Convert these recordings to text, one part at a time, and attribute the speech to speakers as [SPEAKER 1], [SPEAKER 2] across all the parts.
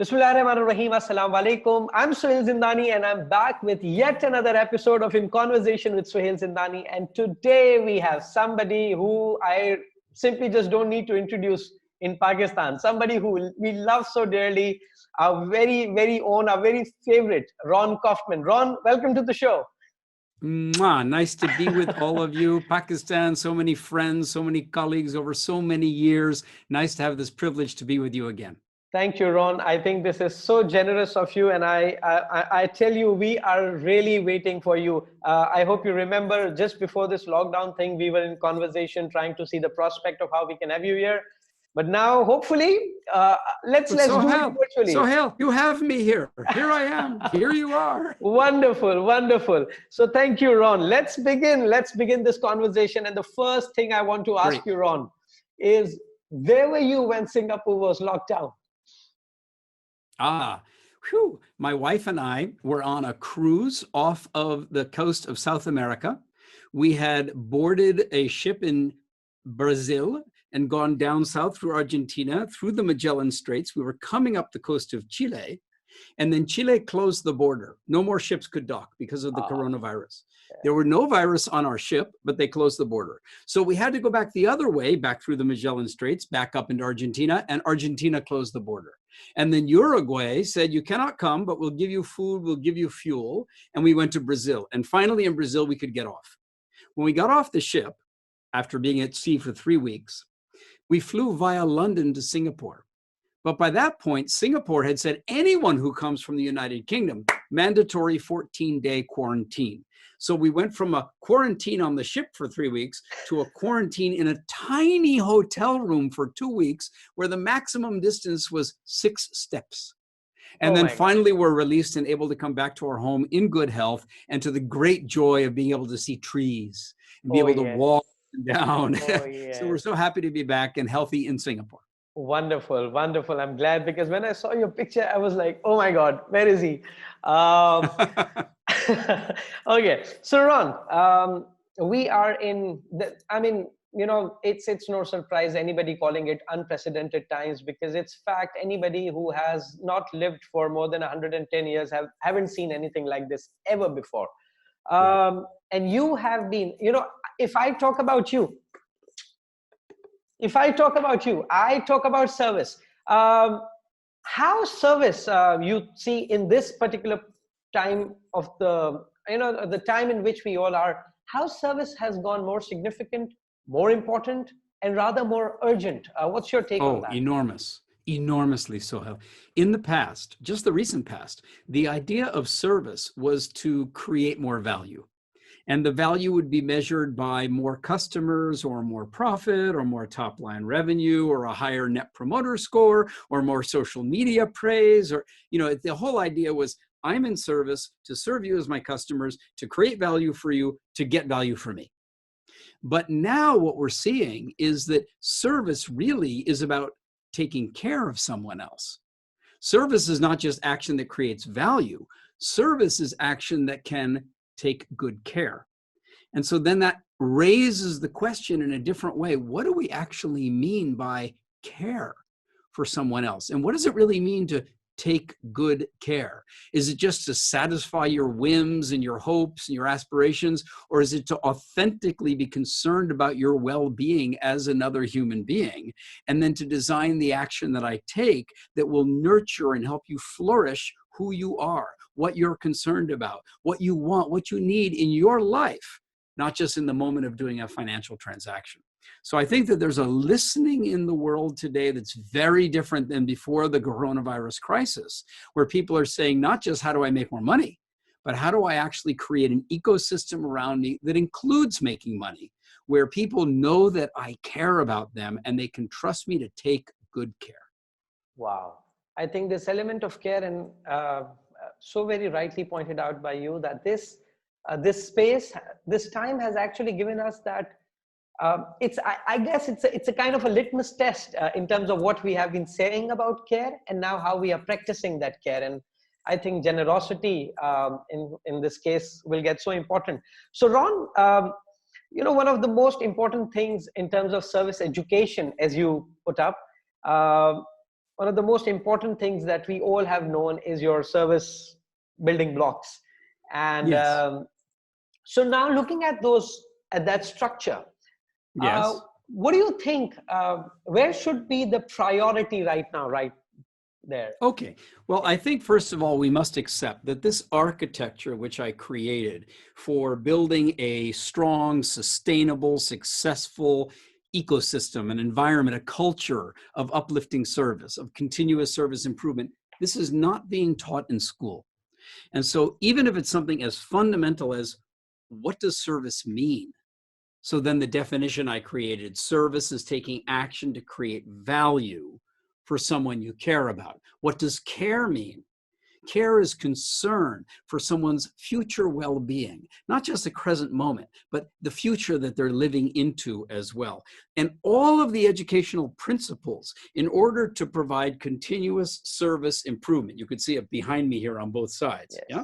[SPEAKER 1] Bismillahirrahmanirrahim. Assalamu alaikum. I'm Sohail Zindani and I'm back with yet another episode of In Conversation with Sohail Zindani. And today we have somebody who I simply just don't need to introduce in Pakistan. Somebody who we love so dearly, our very own, our very favorite, Ron Kaufman. Ron, welcome to the show.
[SPEAKER 2] Mwah, nice to be with all of you. Pakistan, so many friends, so many colleagues over so many years. Nice to have this privilege to be with you again.
[SPEAKER 1] Thank you, Ron. I think this is so generous of you. And I tell you, we are really waiting for you. I hope you remember just before this lockdown thing, we were in conversation trying to see the prospect of how we can have you here. But now, hopefully, let's do it virtually.
[SPEAKER 2] Sohail, you have me here. Here I am. Here you are.
[SPEAKER 1] Wonderful, wonderful. So thank you, Ron. Let's begin this conversation. And the first thing I want to ask you, Ron, is where were you when Singapore was locked down?
[SPEAKER 2] My wife and I were on a cruise off of the coast of South America. We had boarded a ship in Brazil and gone down south through Argentina, through the Magellan Straits. We were coming up the coast of Chile, and then Chile closed the border. No more ships could dock because of the coronavirus. There were no virus on our ship, but they closed the border. So we had to go back the other way, back through the Magellan Straits, back up into Argentina, and Argentina closed the border. And then Uruguay said, you cannot come, but we'll give you food, we'll give you fuel. And we went to Brazil. And finally in Brazil, we could get off. When we got off the ship, after being at sea for 3 weeks, we flew via London to Singapore. But by that point, Singapore had said anyone who comes from the United Kingdom, mandatory 14-day quarantine. So we went from a quarantine on the ship for 3 weeks to a quarantine in a tiny hotel room for 2 weeks, where the maximum distance was 6 steps. And then finally we're released and able to come back to our home in good health and to the great joy of being able to see trees and be able to walk down. So we're so happy to be back and healthy in Singapore.
[SPEAKER 1] Wonderful, wonderful. I'm glad, because when I saw your picture, I was like, oh my God, where is he? Okay, so Ron, we are in it's no surprise anybody calling it unprecedented times, because it's fact anybody who has not lived for more than 110 years haven't seen anything like this ever before. And you have been, if I talk about you, I talk about service. How service you see in this particular time of the time in which we all are, how service has gone more significant, more important, and rather more urgent? What's your take on that?
[SPEAKER 2] Enormously so. In the past, just the recent past, the idea of service was to create more value. And the value would be measured by more customers or more profit or more top line revenue or a higher net promoter score or more social media praise. Or, the whole idea was, I'm in service to serve you as my customers, to create value for you, to get value for me. But now what we're seeing is that service really is about taking care of someone else. Service is not just action that creates value. Service is action that can take good care. And so then that raises the question in a different way. What do we actually mean by care for someone else? And what does it really mean to take good care? Is it just to satisfy your whims and your hopes and your aspirations? Or is it to authentically be concerned about your well-being as another human being? And then to design the action that I take that will nurture and help you flourish who you are, what you're concerned about, what you want, what you need in your life, not just in the moment of doing a financial transaction. So I think that there's a listening in the world today that's very different than before the coronavirus crisis, where people are saying, not just how do I make more money, but how do I actually create an ecosystem around me that includes making money, where people know that I care about them and they can trust me to take good care.
[SPEAKER 1] Wow. I think this element of care, and so very rightly pointed out by you, that this space, this time has actually given us that. I guess it's a kind of a litmus test in terms of what we have been saying about care and now how we are practicing that care. And I think generosity in this case will get so important. So Ron, one of the most important things in terms of service education, as you put up, one of the most important things that we all have known is your service building blocks. And
[SPEAKER 2] Yes.
[SPEAKER 1] so now looking at those, at that structure,
[SPEAKER 2] Yes.
[SPEAKER 1] what do you think, where should be the priority right now, right there?
[SPEAKER 2] Okay. Well, I think first of all, we must accept that this architecture, which I created for building a strong, sustainable, successful ecosystem, an environment, a culture of uplifting service, of continuous service improvement, this is not being taught in school. And so even if it's something as fundamental as what does service mean? So then the definition I created, service is taking action to create value for someone you care about. What does care mean? Care is concern for someone's future well-being, not just the present moment, but the future that they're living into as well. And all of the educational principles in order to provide continuous service improvement. You can see it behind me here on both sides.
[SPEAKER 1] Yes.
[SPEAKER 2] Yeah.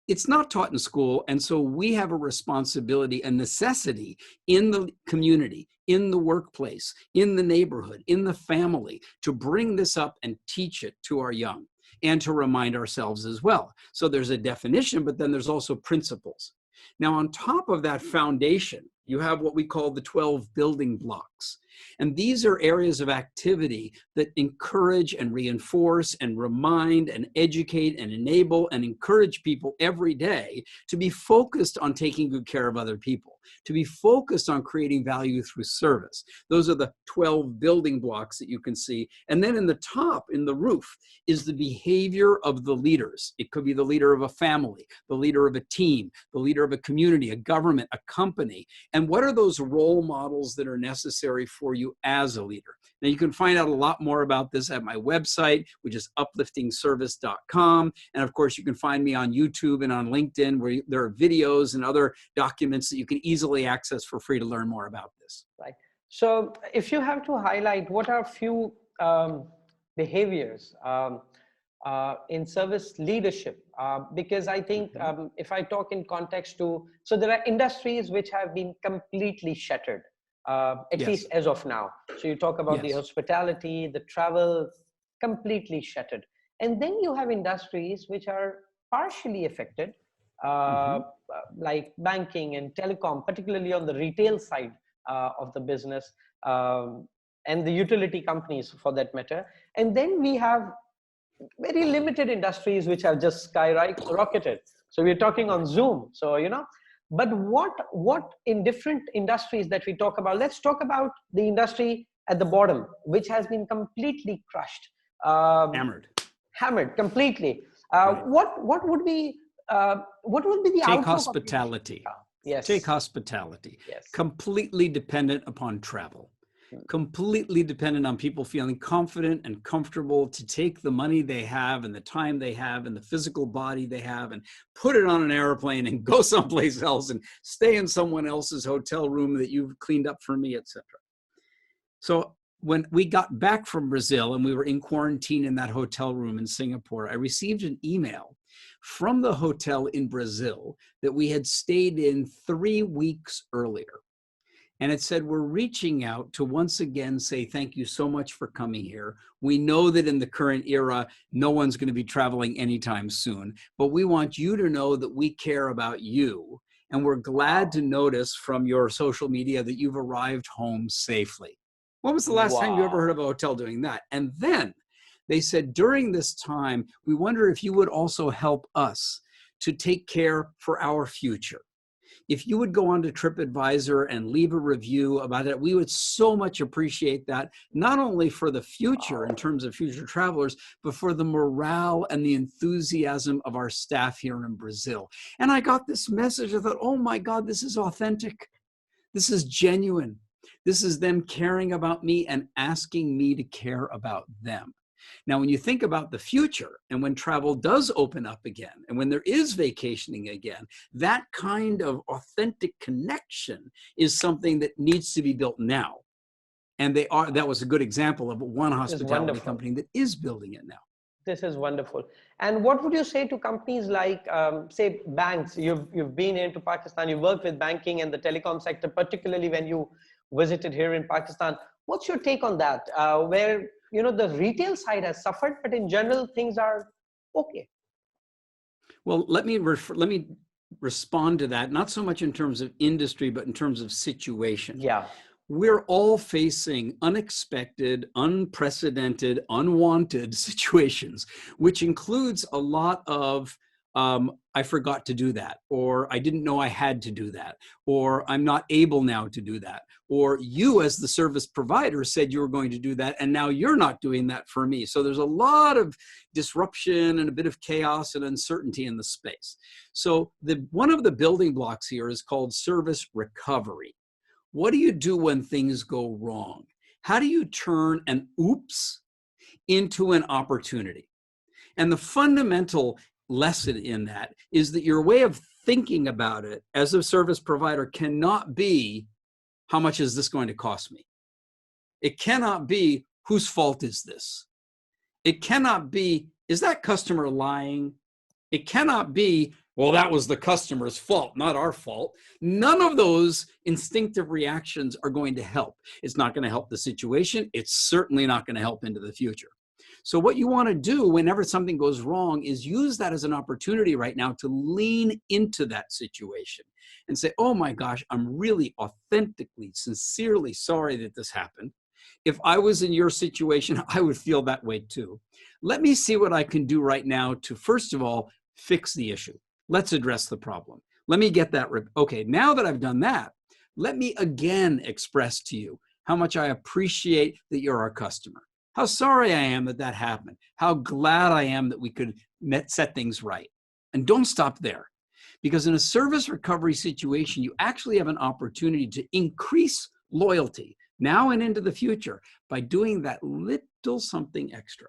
[SPEAKER 2] It's not taught in school, and so we have a responsibility, a necessity in the community, in the workplace, in the neighborhood, in the family, to bring this up and teach it to our young, and to remind ourselves as well. So there's a definition, but then there's also principles. Now, on top of that foundation, you have what we call the 12 building blocks. And these are areas of activity that encourage and reinforce and remind and educate and enable and encourage people every day to be focused on taking good care of other people, to be focused on creating value through service. Those are the 12 building blocks that you can see. And then in the top, in the roof, is the behavior of the leaders. It could be the leader of a family, the leader of a team, the leader of a community, a government, a company. And what are those role models that are necessary for you as a leader? Now, you can find out a lot more about this at my website, which is upliftingservice.com. And of course, you can find me on YouTube and on LinkedIn, where there are videos and other documents that you can easily access for free to learn more about this.
[SPEAKER 1] Right. So if you have to highlight, what are a few behaviors in service leadership? Because I think if I talk in context to, so there are industries which have been completely shattered, at least as of now. So you talk about the hospitality, the travel, completely shattered. And then you have industries which are partially affected, like banking and telecom, particularly on the retail side of the business, and the utility companies for that matter. And then we have very limited industries which have just skyrocketed. So we're talking on Zoom. So, you know, but what in different industries that we talk about, let's talk about the industry at the bottom, which has been completely crushed. Hammered completely. What would be the
[SPEAKER 2] Take
[SPEAKER 1] outlook
[SPEAKER 2] hospitality.
[SPEAKER 1] Yes.
[SPEAKER 2] Take hospitality.
[SPEAKER 1] Yes.
[SPEAKER 2] Completely dependent upon travel. Completely dependent on people feeling confident and comfortable to take the money they have and the time they have and the physical body they have and put it on an airplane and go someplace else and stay in someone else's hotel room that you've cleaned up for me, etc. So when we got back from Brazil and we were in quarantine in that hotel room in Singapore, I received an email from the hotel in Brazil that we had stayed in 3 weeks earlier. And it said, we're reaching out to once again say, thank you so much for coming here. We know that in the current era, no one's going to be traveling anytime soon, but we want you to know that we care about you. And we're glad to notice from your social media that you've arrived home safely. When was the last time you ever heard of a hotel doing that? And then they said, during this time, we wonder if you would also help us to take care for our future. If you would go on to TripAdvisor and leave a review about it, we would so much appreciate that, not only for the future in terms of future travelers, but for the morale and the enthusiasm of our staff here in Brazil. And I got this message. I thought, oh my God, this is authentic. This is genuine. This is them caring about me and asking me to care about them. Now, when you think about the future and when travel does open up again and when there is vacationing again, that kind of authentic connection is something that needs to be built now. And that was a good example of one hospitality company that is building it now.
[SPEAKER 1] This is wonderful. And what would you say to companies like, say, banks? You've been into Pakistan, you worked with banking and the telecom sector, particularly when you visited here in Pakistan. What's your take on that? Where, you know, the retail side has suffered, but in general, things are okay.
[SPEAKER 2] Well, let me respond to that, not so much in terms of industry, but in terms of situation.
[SPEAKER 1] Yeah.
[SPEAKER 2] We're all facing unexpected, unprecedented, unwanted situations, which includes a lot of I forgot to do that, or I didn't know I had to do that, or I'm not able now to do that, or you as the service provider said you were going to do that, and now you're not doing that for me. So there's a lot of disruption and a bit of chaos and uncertainty in the space. So one of the building blocks here is called service recovery. What do you do when things go wrong? How do you turn an oops into an opportunity? And the fundamental lesson in that is that your way of thinking about it as a service provider cannot be, how much is this going to cost me? It cannot be, whose fault is this? It cannot be, is that customer lying? It cannot be, well, that was the customer's fault, not our fault. None of those instinctive reactions are going to help. It's not going to help the situation. It's certainly not going to help into the future. So what you want to do whenever something goes wrong is use that as an opportunity right now to lean into that situation and say, oh my gosh, I'm really authentically, sincerely sorry that this happened. If I was in your situation, I would feel that way too. Let me see what I can do right now to, first of all, fix the issue. Let's address the problem. Let me get that. Okay, now that I've done that, let me again express to you how much I appreciate that you're our customer. How sorry I am that that happened. How glad I am that we could set things right. And don't stop there. Because in a service recovery situation, you actually have an opportunity to increase loyalty now and into the future by doing that little something extra.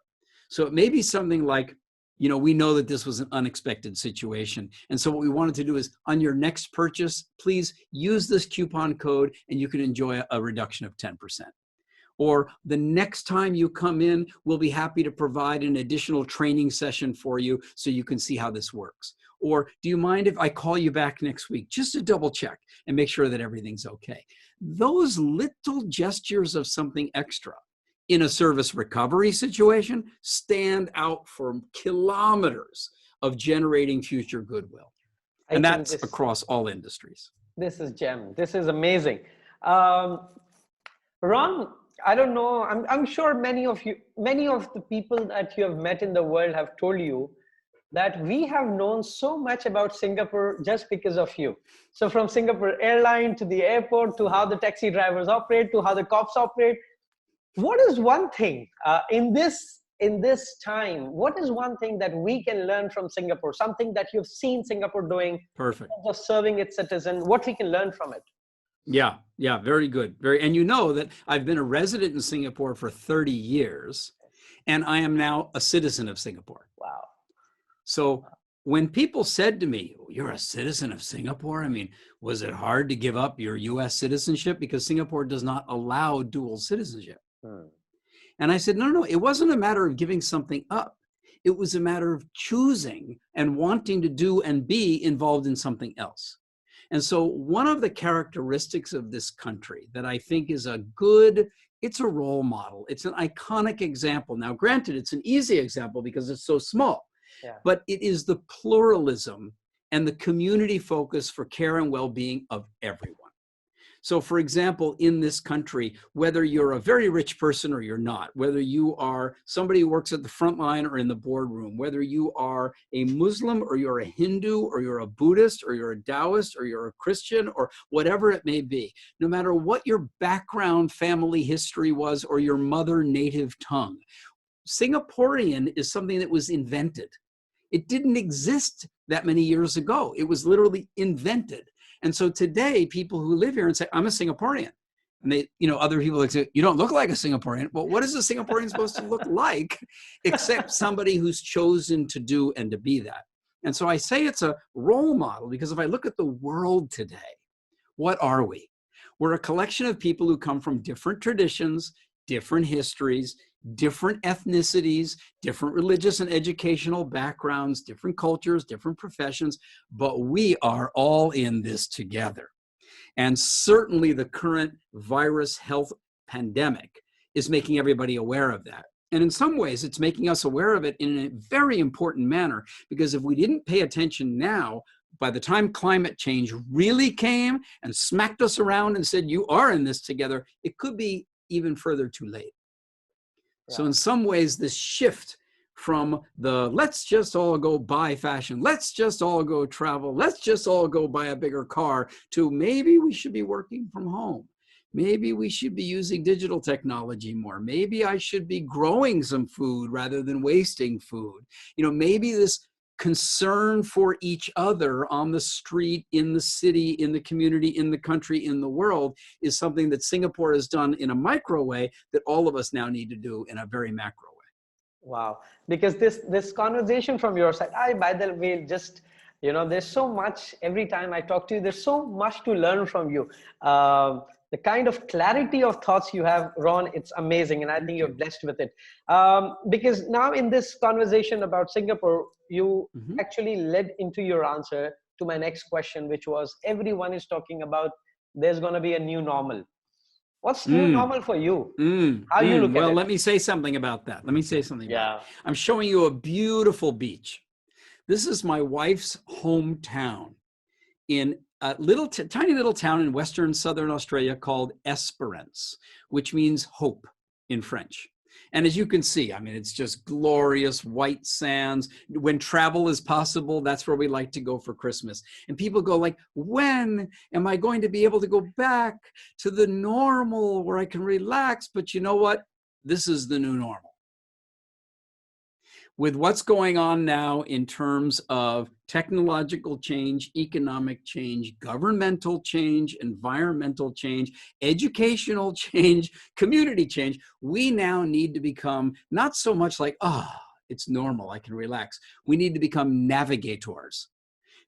[SPEAKER 2] So it may be something like, you know, we know that this was an unexpected situation. And so what we wanted to do is on your next purchase, please use this coupon code and you can enjoy a reduction of 10%. Or the next time you come in, we'll be happy to provide an additional training session for you so you can see how this works. Or do you mind if I call you back next week just to double check and make sure that everything's okay? Those little gestures of something extra in a service recovery situation stand out for kilometers of generating future goodwill. And that's across all industries.
[SPEAKER 1] This is gem. This is amazing. Ron, I don't know, I'm sure many of the people that you have met in the world have told you that we have known so much about Singapore just because of you. So from Singapore airline to the airport, to how the taxi drivers operate, to how the cops operate. What is one thing in this time, what is one thing that we can learn from Singapore? Something that you've seen Singapore doing,
[SPEAKER 2] perfect,
[SPEAKER 1] of serving its citizen, what we can learn from it?
[SPEAKER 2] Yeah, very good. And you know that I've been a resident in Singapore for 30 years, and I am now a citizen of Singapore.
[SPEAKER 1] Wow.
[SPEAKER 2] So when people said to me, you're a citizen of Singapore, I mean, was it hard to give up your US citizenship? Because Singapore does not allow dual citizenship. And I said, no, it wasn't a matter of giving something up. It was a matter of choosing and wanting to do and be involved in something else. And so one of the characteristics of this country that I think is it's a role model. It's an iconic example. Now, granted, it's an easy example because it's so small, but it is the pluralism and the community focus for care and well-being of everyone. So for example, in this country, whether you're a very rich person or you're not, whether you are somebody who works at the front line or in the boardroom, whether you are a Muslim or you're a Hindu or you're a Buddhist or you're a Taoist or you're a Christian or whatever it may be, no matter what your background, family history was or your mother native tongue, Singaporean is something that was invented. It didn't exist that many years ago. It was literally invented. And so today, people who live here and say, I'm a Singaporean. And they, other people like say, you don't look like a Singaporean. Well, what is a Singaporean supposed to look like except somebody who's chosen to do and to be that? And so I say it's a role model because if I look at the world today, what are we? We're a collection of people who come from different traditions, different histories, different ethnicities, different religious and educational backgrounds, different cultures, different professions, but we are all in this together. And certainly the current virus health pandemic is making everybody aware of that. And in some ways, it's making us aware of it in a very important manner, because if we didn't pay attention now, by the time climate change really came and smacked us around and said, you are in this together, it could be even further too late. Right. So in some ways, this shift from the let's just all go buy fashion, let's just all go travel, let's just all go buy a bigger car, to maybe we should be working from home. Maybe we should be using digital technology more. Maybe I should be growing some food rather than wasting food. You know, maybe this concern for each other on the street, in the city, in the community, in the country, in the world is something that Singapore has done in a micro way that all of us now need to do in a very macro way.
[SPEAKER 1] Wow. Because this conversation from your side, by the way, just, you know, there's so much, every time I talk to you, there's so much to learn from you. The kind of clarity of thoughts you have, Ron, it's amazing. And I think you're blessed with it. Because now in this conversation about Singapore, you actually led into your answer to my next question, which was, everyone is talking about there's going to be a new normal. What's new normal for you? How you look at it?
[SPEAKER 2] Well, let me say something about that. I'm showing you a beautiful beach. This is my wife's hometown in a tiny little town in Western Southern Australia called Esperance, which means hope in French. And as you can see, I mean, it's just glorious white sands. When travel is possible, that's where we like to go for Christmas. And people go like, when am I going to be able to go back to the normal where I can relax? But you know what? This is the new normal. With what's going on now in terms of technological change, economic change, governmental change, environmental change, educational change, community change, we now need to become not so much like, it's normal, I can relax. We need to become navigators.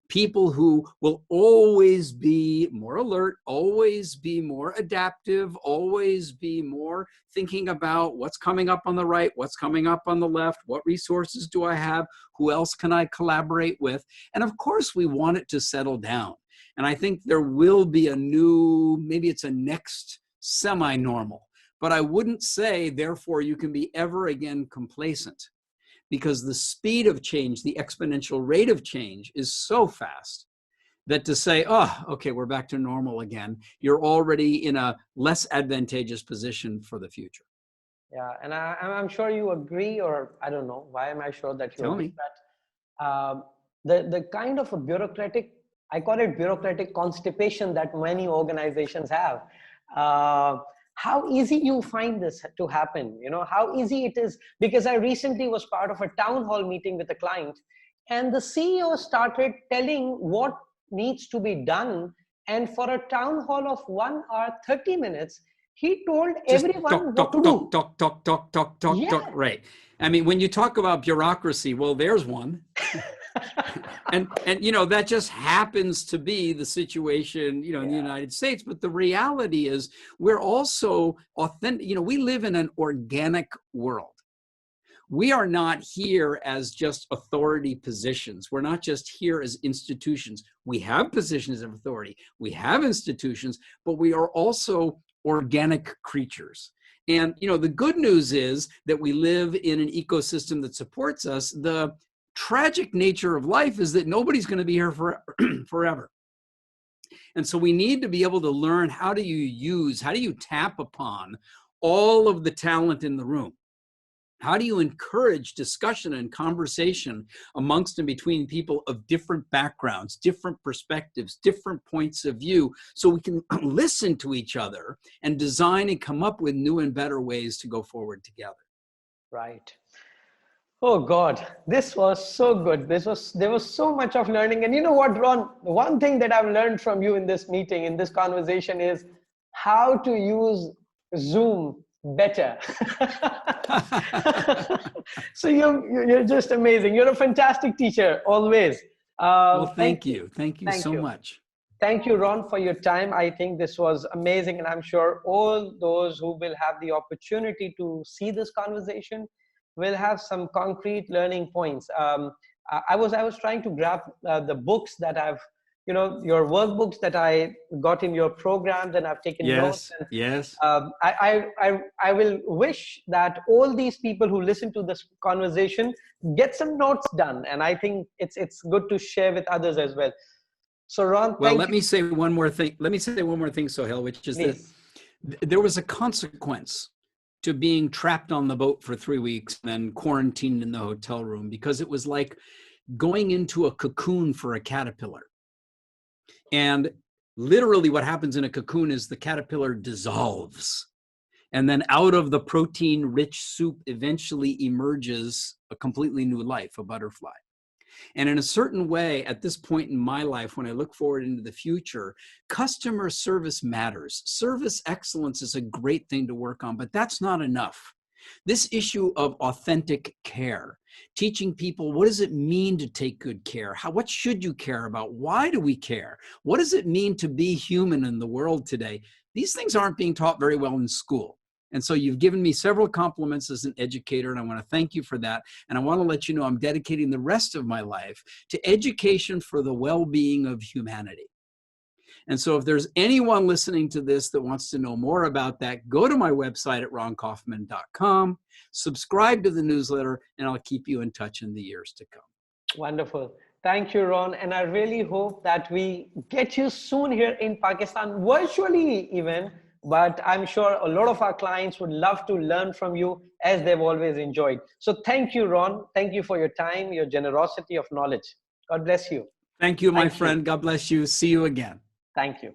[SPEAKER 2] People who will always be more alert, always be more adaptive, always be more thinking about what's coming up on the right, what's coming up on the left, what resources do I have, who else can I collaborate with? And of course, we want it to settle down. And I think there will be a new, maybe it's a next semi-normal, but I wouldn't say, therefore, you can be ever again complacent. Because the speed of change, the exponential rate of change is so fast that to say, okay, we're back to normal again, you're already in a less advantageous position for the future.
[SPEAKER 1] Yeah, and I'm sure you agree, or I don't know, why am I sure that you agree? That the kind of a bureaucratic, I call it bureaucratic constipation that many organizations have. How easy you find this to happen, you know, how easy it is, because I recently was part of a town hall meeting with a client, and the CEO started telling what needs to be done. And for a town hall of 1 hour, 30 minutes, he told everyone what to do.
[SPEAKER 2] Talk. Right. I mean, when you talk about bureaucracy, well, there's one. And you know, that just happens to be the situation, you know, in the United States. But the reality is we're also authentic. You know, we live in an organic world. We are not here as just authority positions. We're not just here as institutions. We have positions of authority. We have institutions, but we are also organic creatures. And, you know, the good news is that we live in an ecosystem that supports us. The tragic nature of life is that nobody's going to be here forever. And so we need to be able to learn, how do you tap upon all of the talent in the room? How do you encourage discussion and conversation amongst and between people of different backgrounds, different perspectives, different points of view, so we can listen to each other and design and come up with new and better ways to go forward together?
[SPEAKER 1] Right. Oh God, this was so good. There was so much of learning. And you know what, Ron, one thing that I've learned from you in this meeting, in this conversation, is how to use Zoom better. So you're just amazing. You're a fantastic teacher, always.
[SPEAKER 2] Well, thank you. Thank you so much.
[SPEAKER 1] Thank you, Ron, for your time. I think this was amazing. And I'm sure all those who will have the opportunity to see this conversation will have some concrete learning points. I was trying to grab the books that I've your workbooks that I got in your programs, and I've taken notes.
[SPEAKER 2] Yes,
[SPEAKER 1] And
[SPEAKER 2] yes.
[SPEAKER 1] I will wish that all these people who listen to this conversation get some notes done, and I think it's good to share with others as well. So Ron,
[SPEAKER 2] Well,
[SPEAKER 1] thank
[SPEAKER 2] let
[SPEAKER 1] you.
[SPEAKER 2] me say one more thing. Let me say one more thing, Sohail, which is that
[SPEAKER 1] Please.
[SPEAKER 2] there was a consequence to being trapped on the boat for 3 weeks and then quarantined in the hotel room, because it was like going into a cocoon for a caterpillar. And literally what happens in a cocoon is the caterpillar dissolves. And then out of the protein-rich soup eventually emerges a completely new life, a butterfly. And in a certain way, at this point in my life, when I look forward into the future, customer service matters. Service excellence is a great thing to work on, but that's not enough. This issue of authentic care, teaching people, what does it mean to take good care? What should you care about? Why do we care? What does it mean to be human in the world today? These things aren't being taught very well in school. And so you've given me several compliments as an educator, and I want to thank you for that. And I want to let you know I'm dedicating the rest of my life to education for the well-being of humanity. And so if there's anyone listening to this that wants to know more about that, go to my website at ronkaufman.com, subscribe to the newsletter, and I'll keep you in touch in the years to come.
[SPEAKER 1] Wonderful. Thank you, Ron. And I really hope that we get you soon here in Pakistan, virtually even. But I'm sure a lot of our clients would love to learn from you, as they've always enjoyed. So thank you, Ron. Thank you for your time, your generosity of knowledge. God bless you.
[SPEAKER 2] Thank you, my friend. God bless you. See you again.
[SPEAKER 1] Thank you.